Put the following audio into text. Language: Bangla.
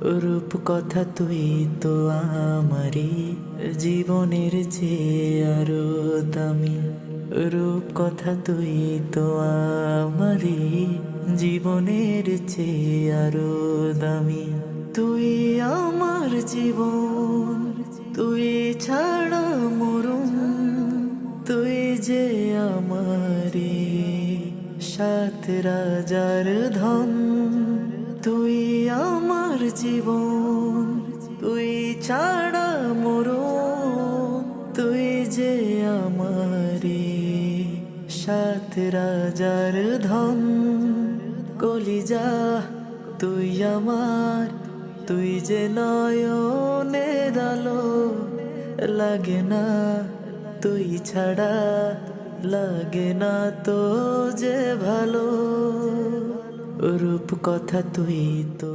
রূপ কথা তুই তো আমারি জীবনের চেয়ে আরো দামি। রূপ কথা তুই তো আমারি জীবনের চেয়ে আরো দামি। তুই আমার জীবন, তুই ছাড়া মরুম, তুই যে আমারি সাত রাজার ধন। তুই আমার জীবন, তুই ছাড়া মরুম, তুই যে আমারি সাত রাজার ধন। কলিজা তুই আমার, তুই যে নয়নের আলো, লাগে না তুই ছাড়া, লাগে না তো যে ভালো। রূপ কথা তুই তো